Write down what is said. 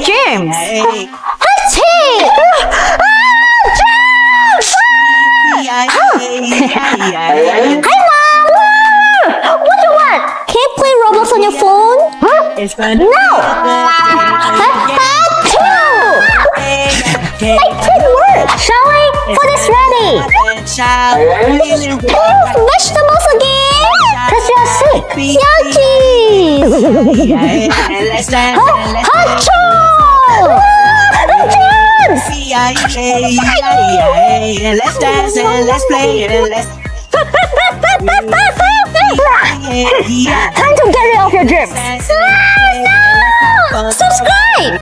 germs. Achoo! Hi, Mom! What do you want? Can you play Roblox on your phone? It's fun. No! Achoo! My teeth work! Shall we? Food is ready! Vegetables again! Cause you're sick! Yucky! Achoo! Let's dance and let's play and let's Time to get rid of your germs! No! Subscribe!